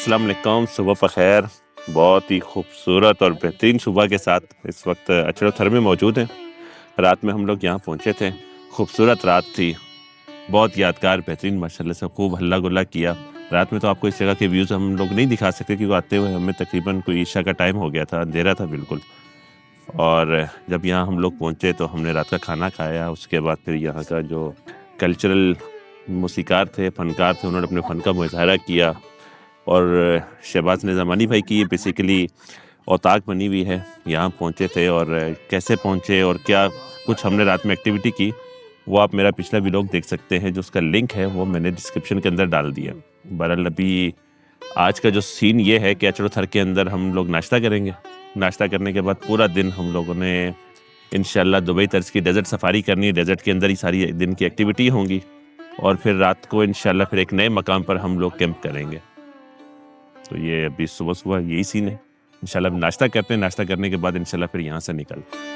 अस्सलाम वालेकुम, सुबह ख़ैर। बहुत ही खूबसूरत और बेहतरीन सुबह के साथ इस वक्त अचड़ोथर में मौजूद हैं। रात में हम लोग यहाँ पहुँचे थे। खूबसूरत रात थी, बहुत यादगार बेहतरीन माशाल्लाह से खूब हल्ला गुल्ला किया। रात में तो आपको इस जगह के व्यूज़ हम लोग नहीं दिखा सकते क्योंकि आते हुए हमें तकरीबन कोई ईशा का टाइम हो गया था, अंधेरा था बिल्कुल। और जब यहाँ हम लोग पहुँचे तो हमने रात का खाना खाया। उसके बाद फिर यहाँ का जो कल्चरल मौसीकार थे, फ़नकार थे, उन्होंने अपने फ़न का मुज़ाहरा किया। और शहबाज निज़ामानी भाई की ये बेसिकली औताक बनी हुई है। यहाँ पहुँचे थे और कैसे पहुँचे और क्या कुछ हमने रात में एक्टिविटी की, वो आप मेरा पिछला व्लॉग देख सकते हैं, जो उसका लिंक है वो मैंने डिस्क्रिप्शन के अंदर डाल दिया। बहरहाल अभी आज का जो सीन ये है कि अचड़ोथर के अंदर हम लोग नाश्ता करेंगे। नाश्ता करने के बाद पूरा दिन हम लोगों ने इंशाल्लाह दुबई तर्ज की डेज़र्ट सफारी करनी है। डेज़र्ट के अंदर ही सारी दिन की एक्टिविटी होंगी और फिर रात को इंशाल्लाह फिर एक नए मकाम पर हम लोग कैंप करेंगे। तो ये अभी सुबह यही सीन है। इंशाल्लाह नाश्ता करते हैं, नाश्ता करने के बाद इंशाल्लाह फिर यहाँ से निकलते हैं।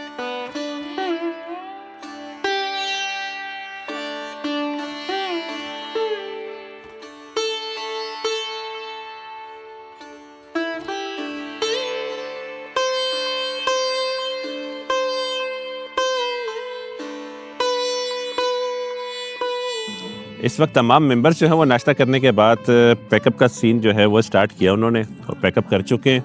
इस वक्त तमाम मेंबर्स जो हैं वो नाश्ता करने के बाद पैकअप का सीन जो है वो स्टार्ट किया उन्होंने और पैकअप कर चुके हैं।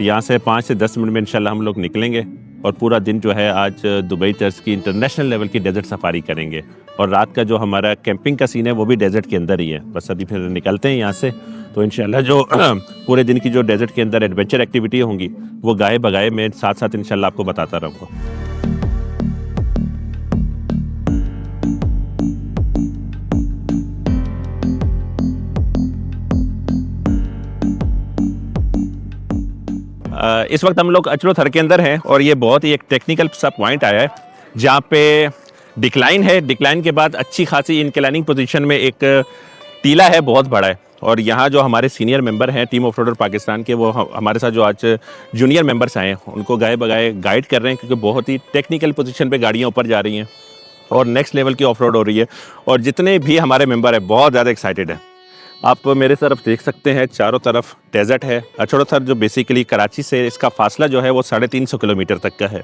यहाँ से 5 से 10 मिनट में इंशाल्लाह हम लोग निकलेंगे और पूरा दिन जो है आज दुबई तर्ज की इंटरनेशनल लेवल की डेज़र्ट सफारी करेंगे। और रात का जो हमारा कैंपिंग का सीन है वो भी डेज़र्ट के अंदर ही है। बस अभी फिर निकलते हैं यहाँ से, तो इंशाल्लाह जो पूरे दिन की जो डेज़र्ट के अंदर एडवेंचर एक्टिविटी होंगी वो गाए बगाए मैं साथ साथ इंशाल्लाह आपको बताता रहूँगा। इस वक्त हम लोग अचड़ोथर के अंदर हैं और ये बहुत ही एक टेक्निकल सा पॉइंट आया है जहाँ पे डिक्लाइन है। डिक्लाइन के बाद अच्छी खासी इनक्लाइनिंग पोजीशन में एक टीला है, बहुत बड़ा है। और यहाँ जो हमारे सीनियर मेंबर हैं टीम ऑफ रोडर पाकिस्तान के, वो हमारे साथ जो आज जूनियर मेंबर्स आए हैं उनको गाए बगाए गाइड कर रहे हैं, क्योंकि बहुत ही टेक्निकल पोजीशन पे गाड़ियाँ ऊपर जा रही हैं और नेक्स्ट लेवल की ऑफ रोड हो रही है। और जितने भी हमारे मेंबर हैं बहुत ज़्यादा एक्साइटेड है। आप मेरे तरफ देख सकते हैं, चारों तरफ डेज़र्ट है। अचड़ोथर जो बेसिकली कराची से इसका फासला जो है वो 350 किलोमीटर तक का है।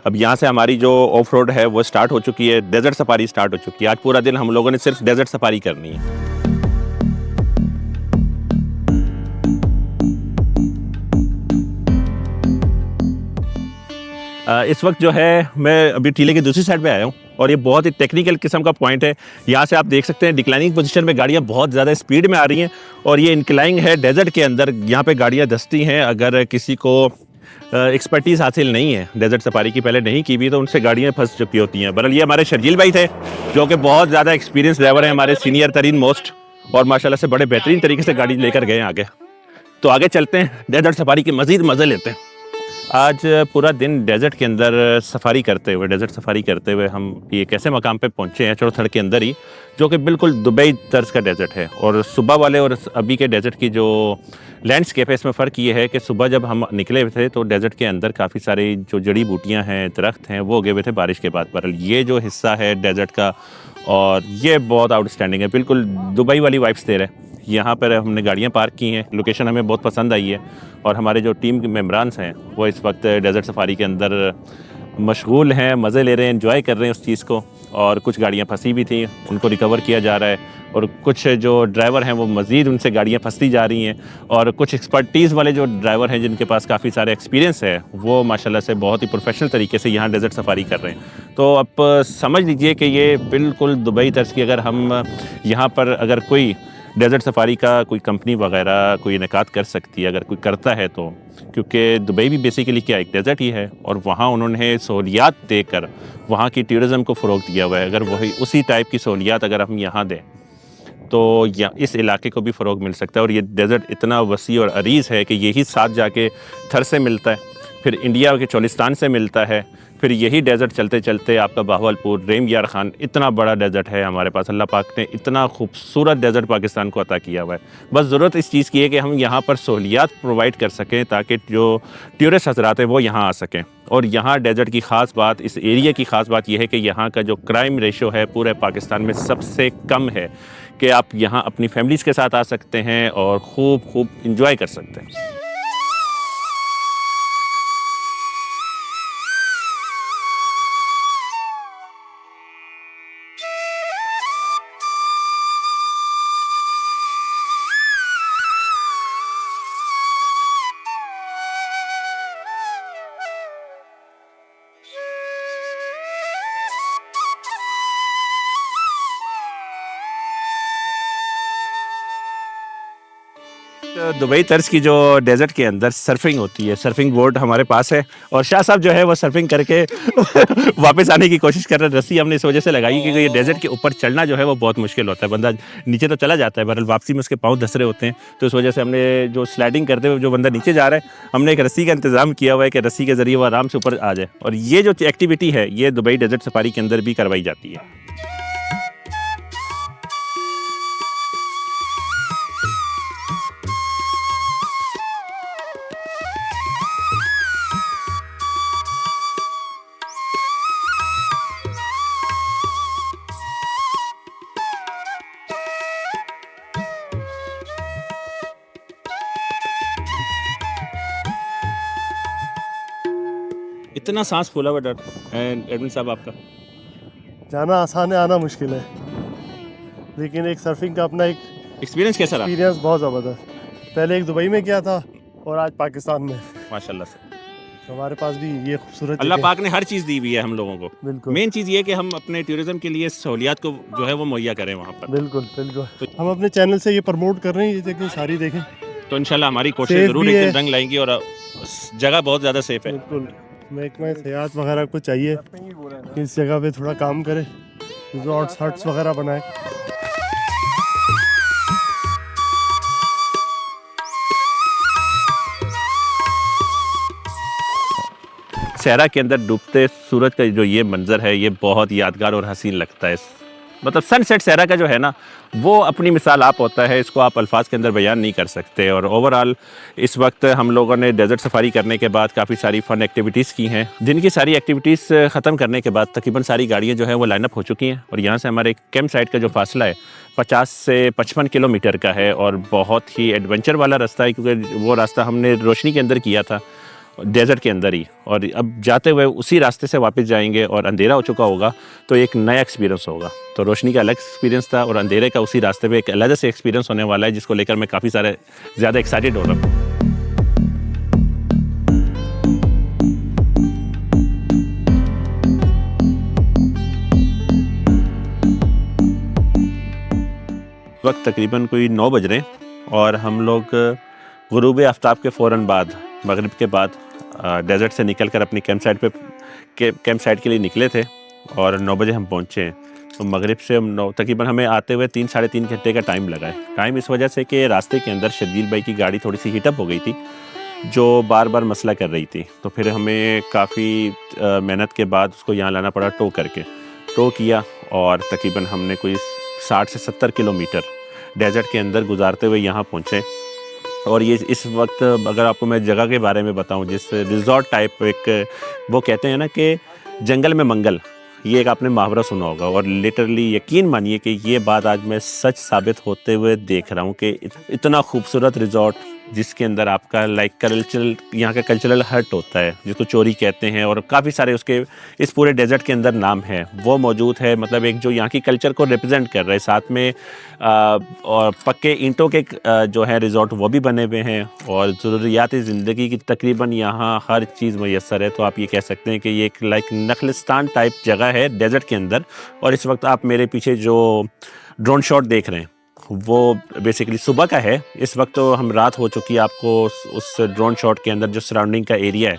अब यहाँ से हमारी जो ऑफ रोड है वो स्टार्ट हो चुकी है, डेज़र्ट सफारी स्टार्ट हो चुकी है। आज पूरा दिन हम लोगों ने सिर्फ डेज़र्ट सफारी करनी है। इस वक्त जो है मैं अभी टीले की दूसरी साइड पे आया हूँ और ये बहुत ही टेक्निकल किस्म का पॉइंट है। यहाँ से आप देख सकते हैं डिक्लाइनिंग पोजीशन में गाड़ियाँ बहुत ज़्यादा स्पीड में आ रही हैं और ये इंक्लाइन है डेज़र्ट के अंदर। यहाँ पे गाड़ियाँ धंसती हैं। अगर किसी को एक्सपर्टीज़ हासिल नहीं है, डेज़र्ट सफारी की पहले नहीं की भी, तो उनसे गाड़ियाँ फंस चुकी होती हैं। बहरहाल ये हमारे शर्जील भाई थे जो कि बहुत ज़्यादा एक्सपीरियंस ड्राइवर हैं, हमारे सीनियर तरीन मोस्ट, और माशाल्लाह से बड़े बेहतरीन तरीके से गाड़ी लेकर गए आगे। तो आगे चलते हैं, डेज़र्ट सफारी के मज़ीद मज़े लेते हैं। आज पूरा दिन डेज़र्ट के अंदर सफारी करते हुए हम ये कैसे मकाम पे पहुँचे हैं अचड़ोथर के अंदर ही, जो कि बिल्कुल दुबई तर्ज का डेज़र्ट है। और सुबह वाले और अभी के डेज़र्ट की जो लैंडस्केप है, इसमें फ़र्क ये है कि सुबह जब हम निकले थे तो डेज़र्ट के अंदर काफ़ी सारी जो जड़ी बूटियाँ हैं, दरख्त हैं, वो उगे हुए थे बारिश के बाद। पर ये जो हिस्सा है डेज़र्ट का, और ये बहुत आउटस्टैंडिंग है, बिल्कुल दुबई वाली वाइब्स दे रहे हैं। यहाँ पर हमने गाड़ियाँ पार्क की हैं, लोकेशन हमें बहुत पसंद आई है और हमारे जो टीम के मेंबरान्स हैं वो इस वक्त डेज़र्ट सफारी के अंदर मशगूल हैं, मज़े ले रहे हैं, एंजॉय कर रहे हैं उस चीज़ को। और कुछ गाड़ियाँ फंसी भी थी, उनको रिकवर किया जा रहा है, और कुछ जो ड्राइवर हैं वो मज़ीद उनसे गाड़ियाँ फंसती जा रही हैं, और कुछ एक्सपर्टीज़ वाले जो ड्राइवर हैं जिनके पास काफ़ी सारे एक्सपीरियंस है वो माशाल्लाह से बहुत ही प्रोफेशनल तरीके से यहाँ डेज़र्ट सफारी कर रहे हैं। तो अब समझ लीजिए कि ये बिल्कुल दुबई तर्ज की, अगर हम यहाँ पर अगर कोई डेज़र्ट सफारी का कोई कंपनी वगैरह कोई इनेकाद कर सकती है, अगर कोई करता है तो, क्योंकि दुबई भी बेसिकली क्या एक डेज़र्ट ही है और वहाँ उन्होंने सहूलियात देकर वहाँ की टूरिज़म को फ़रोग़ दिया हुआ है। अगर वही उसी टाइप की सहूलियात अगर हम यहाँ दें तो या इस इलाके को भी फ़रोग़ मिल सकता है। और ये डेज़र्ट इतना वसी और अरीज़ है कि यही साथ जाके थर से मिलता है, फिर इंडिया के चोलिस्तान से मिलता है, फिर यही डेज़र्ट चलते चलते आपका बाहवलपुर, रेम यार खान, इतना बड़ा डेज़र्ट है हमारे पास। अल्लाह पाक ने इतना खूबसूरत डेज़र्ट पाकिस्तान को अता किया हुआ है। बस ज़रूरत इस चीज़ की है कि हम यहाँ पर सहूलियात प्रोवाइड कर सकें ताकि जो टूरिस्ट हज़रात हैं वो यहाँ आ सकें। और यहाँ डेज़र्ट की ख़ास बात, इस एरिया की ख़ास बात यह है कि यहाँ का जो क्राइम रेशो है पूरे पाकिस्तान में सबसे कम है। कि आप यहाँ अपनी फैमिलीज़ के साथ आ सकते हैं और खूब इंजॉय कर सकते हैं। दुबई तर्ज की जो डेजर्ट के अंदर सर्फिंग होती है, सर्फिंग बोर्ड हमारे पास है और शाह साहब जो है वो सर्फिंग करके वापस आने की कोशिश कर रहे हैं। रस्सी हमने इस वजह से लगाई क्योंकि ये डेजर्ट के ऊपर चढ़ना जो है वो बहुत मुश्किल होता है, बंदा नीचे तो चला जाता है, बहरहाल वापसी में उसके पाँव धस रहे होते हैं, तो इस वजह से हमने जो स्लाइडिंग करते हुए जो बंदा नीचे जा रहा है, हमने एक रस्सी का इंतज़ाम किया हुआ है कि रस्सी के ज़रिए वो आराम से ऊपर आ जाए। और ये जो एक्टिविटी है ये दुबई डेजर्ट सफारी के अंदर भी करवाई जाती है। इतना सांस फूला हुआ डॉक्टर एडमिन साहब आपका? जाना आसान है, आना मुश्किल है, लेकिन एक सर्फिंग का अपना एक एक्सपीरियंस कैसा रहा? एक्सपीरियंस बहुत ज़बरदस्त। पहले एक दुबई में किया था और आज पाकिस्तान में। माशाल्लाह से तो हमारे पास भी ये खूबसूरत अल्लाह पाक ने हर चीज़ दी हुई है हम लोगों को। बिल्कुल, मेन चीज़ ये है कि हम अपने टूरिज्म के लिए सहूलियात को जो है वो मुहैया करें वहाँ पर। बिल्कुल बिल्कुल। हम अपने चैनल से ये प्रमोट कर रहे हैं, ये देखें, सारी देखें। तो इंशाल्लाह हमारी कोशिश सेफ ज़रूर भी एक है। दिन रंग लाएंगी और जगह बहुत ज़्यादा सेफ है। बिल्कुल, महकमा हयात वगैरह को चाहिए कि इस जगह पे थोड़ा काम करे, रिजॉर्ट्स हट्स वगैरह बनाए। सहरा के अंदर डूबते सूरज का जो ये मंजर है ये बहुत यादगार और हसीन लगता है। मतलब सनसेट सहरा का जो है ना वो अपनी मिसाल आप होता है, इसको आप अल्फाज के अंदर बयान नहीं कर सकते। और ओवरऑल इस वक्त हम लोगों ने डेजर्ट सफारी करने के बाद काफ़ी सारी फ़न एक्टिविटीज़ की हैं, जिनकी सारी एक्टिविटीज़ ख़त्म करने के बाद तकरीबन सारी गाड़ियाँ जो हैं वो लाइनअप हो चुकी हैं। और यहाँ से हमारे कैंप साइट का जो फासला है 50 से 55 किलोमीटर का है और बहुत ही एडवेंचर वाला रास्ता है, क्योंकि वो रास्ता हमने रोशनी के अंदर किया था, डेजर्ट के अंदर ही, और अब जाते हुए उसी रास्ते से वापस जाएंगे और अंधेरा हो चुका होगा तो एक नया एक्सपीरियंस होगा। तो रोशनी का अलग एक्सपीरियंस था और अंधेरे का उसी रास्ते पे एक अलग से एक्सपीरियंस होने वाला है, जिसको लेकर मैं काफ़ी ज़्यादा एक्साइटेड हो रहा हूँ। वक्त तकरीबन कोई 9 बज रहे हैं और हम लोग गुरूब आफ्ताब के फ़ौरन बाद, मगरिब के बाद डेजर्ट से निकलकर अपनी कैंप साइट के लिए निकले थे और 9 बजे हम पहुँचे हैं। तो मगरिब से हम तकरीबन हमें आते हुए 3 साढ़े 3 घंटे का टाइम लगा है। टाइम इस वजह से कि रास्ते के अंदर शर्जील भाई की गाड़ी थोड़ी सी हीटअप हो गई थी, जो बार बार मसला कर रही थी, तो फिर हमें काफ़ी मेहनत के बाद उसको यहाँ लाना पड़ा, टो किया और तकरीबन हमने कोई 60 से 70 किलोमीटर डेजर्ट के अंदर गुजारते हुए यहाँ पहुँचे। और ये इस वक्त अगर आपको मैं जगह के बारे में बताऊं, जिस रिजॉर्ट टाइप एक वो कहते हैं ना कि जंगल में मंगल, ये एक आपने मुहावरा सुना होगा और लिटरली यकीन मानिए कि ये बात आज मैं सच साबित होते हुए देख रहा हूँ कि इतना खूबसूरत रिजॉर्ट जिसके अंदर आपका लाइक कल्चरल, यहाँ का कल्चरल हट होता है जिसको चोरी कहते हैं, और काफ़ी सारे उसके इस पूरे डेजर्ट के अंदर नाम है, वो मौजूद है। मतलब एक जो यहाँ की कल्चर को रिप्रेजेंट कर रहे हैं, साथ में और पक्के ईंटों के जो है रिजॉर्ट वो भी बने हुए हैं और ज़रूरियात ज़िंदगी की तकरीबन यहाँ हर चीज़ मैसर है। तो आप ये कह सकते हैं कि ये एक लाइक नखलिस्तान टाइप जगह है डेजर्ट के अंदर। और इस वक्त आप मेरे पीछे जो ड्रोन शॉट देख रहे हैं वो बेसिकली सुबह का है। इस वक्त तो हम रात हो चुकी है, आपको उस ड्रोन शॉट के अंदर जो सराउंडिंग का एरिया है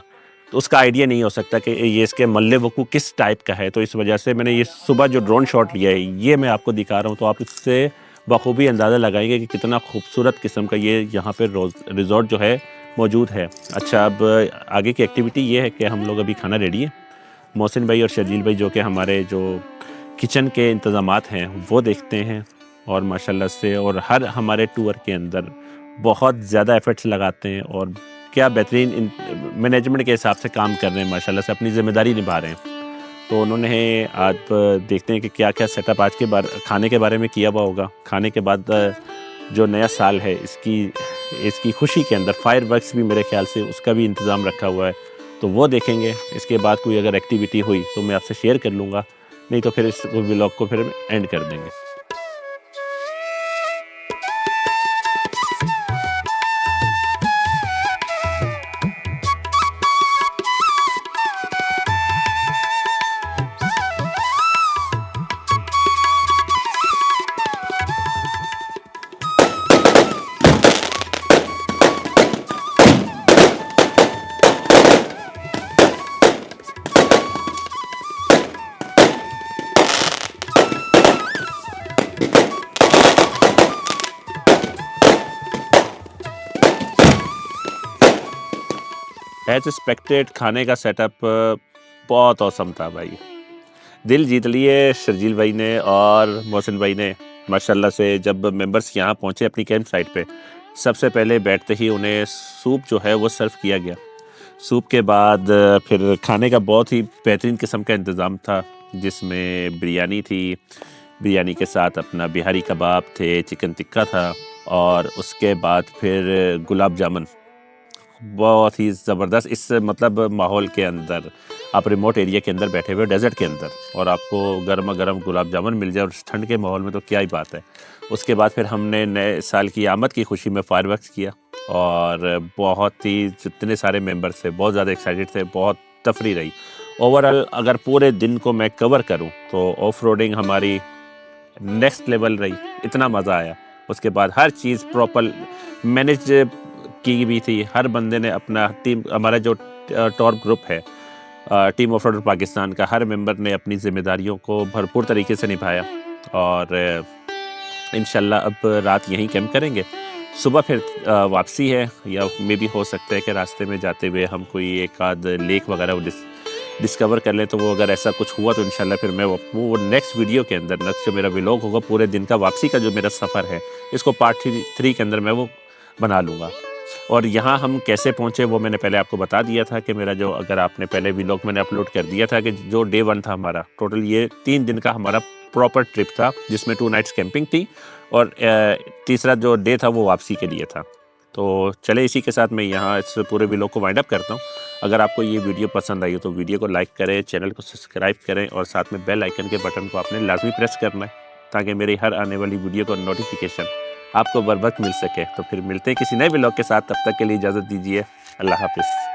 तो उसका आइडिया नहीं हो सकता कि ये इसके मल्ले वकू किस टाइप का है। तो इस वजह से मैंने ये सुबह जो ड्रोन शॉट लिया है ये मैं आपको दिखा रहा हूँ, तो आप इससे बखूबी अंदाज़ा लगाएंगे कि कितना खूबसूरत किस्म का ये यहाँ पे रिजॉर्ट जो है मौजूद है। अच्छा, अब आगे की एक्टिविटी ये है कि हम लोग अभी खाना रेडी है, मोहसिन भाई और शर्जील भाई जो कि हमारे जो किचन के इंतज़ामात हैं वो देखते हैं और माशाल्लाह से और हर हमारे टूर के अंदर बहुत ज़्यादा एफर्ट्स लगाते हैं और क्या बेहतरीन मैनेजमेंट के हिसाब से काम कर रहे हैं, माशाल्लाह से अपनी ज़िम्मेदारी निभा रहे हैं। तो उन्होंने आप देखते हैं कि क्या क्या सेटअप आज के खाने के बारे में किया हुआ होगा। खाने के बाद जो नया साल है इसकी खुशी के अंदर फायरवर्क्स भी मेरे ख्याल से उसका भी इंतज़ाम रखा हुआ है, तो वो देखेंगे। इसके बाद कोई अगर एक्टिविटी हुई तो मैं आपसे शेयर कर लूँगा, नहीं तो फिर इस व्लॉग को फिर एंड कर देंगे। एज एक्सपेक्टेड खाने का सेटअप बहुत औसम था भाई। दिल जीत लिए शर्जील भाई ने और मोहसिन भाई ने माशाल्लाह से। जब मेंबर्स यहाँ पहुँचे अपनी कैंप साइट पे, सबसे पहले बैठते ही उन्हें सूप जो है वो सर्व किया गया। सूप के बाद फिर खाने का बहुत ही बेहतरीन किस्म का इंतज़ाम था, जिसमें बिरयानी थी, बिरयानी के साथ अपना बिहारी कबाब थे, चिकन टिक्का था, और उसके बाद फिर गुलाब जामुन। बहुत ही ज़बरदस्त इस मतलब माहौल के अंदर, आप रिमोट एरिया के अंदर बैठे हुए डेजर्ट के अंदर, और आपको गर्मा गर्म गुलाब जामुन मिल जाए और ठंड के माहौल में, तो क्या ही बात है। उसके बाद फिर हमने नए साल की आमद की खुशी में फायरवर्क्स किया, और बहुत ही जितने सारे मेंबर्स थे बहुत ज़्यादा एक्साइटेड थे, बहुत तफरी रही। ओवरऑल अगर पूरे दिन को मैं कवर करूं तो ऑफ रोडिंग हमारी नेक्स्ट लेवल रही, इतना मज़ा आया। उसके बाद हर चीज़ प्रॉपर मैनेज की भी थी। हर बंदे ने अपना टीम, हमारा जो टॉप ग्रुप है टीम ऑफ रोडर पाकिस्तान का, हर मेंबर ने अपनी ज़िम्मेदारियों को भरपूर तरीके से निभाया, और इंशाल्लाह अब रात यहीं कैंप करेंगे। सुबह फिर वापसी है, या मे भी हो सकता है कि रास्ते में जाते हुए हम कोई एक आध लेक वगैरह डिस्कवर कर लें। तो वो अगर ऐसा कुछ हुआ तो इंशाल्लाह फिर मैं वो नेक्स्ट वीडियो के अंदर, नेक्स्ट जो मेरा व्लॉग होगा पूरे दिन का वापसी का जो मेरा सफ़र है, इसको पार्ट 3 के अंदर मैं वो बना लूँगा। और यहाँ हम कैसे पहुँचे वो मैंने पहले आपको बता दिया था कि मेरा जो, अगर आपने पहले व्लॉग मैंने अपलोड कर दिया था कि जो डे 1 था हमारा, टोटल ये 3 दिन का हमारा प्रॉपर ट्रिप था, जिसमें 2 नाइट्स कैंपिंग थी, और तीसरा जो डे था वो वापसी के लिए था। तो चले इसी के साथ मैं यहाँ इस पूरे व्लॉग को वाइंड अप करता हूँ। अगर आपको ये वीडियो पसंद आई हो तो वीडियो को लाइक करें, चैनल को सब्सक्राइब करें, और साथ में बेल आइकन के बटन को आपने लाजमी प्रेस करना है, ताकि मेरी हर आने वाली वीडियो का नोटिफिकेशन आपको बर वक्त मिल सके। तो फिर मिलते हैं किसी नए व्लॉग के साथ, तब तक के लिए इजाज़त दीजिए। अल्लाह हाफिज़।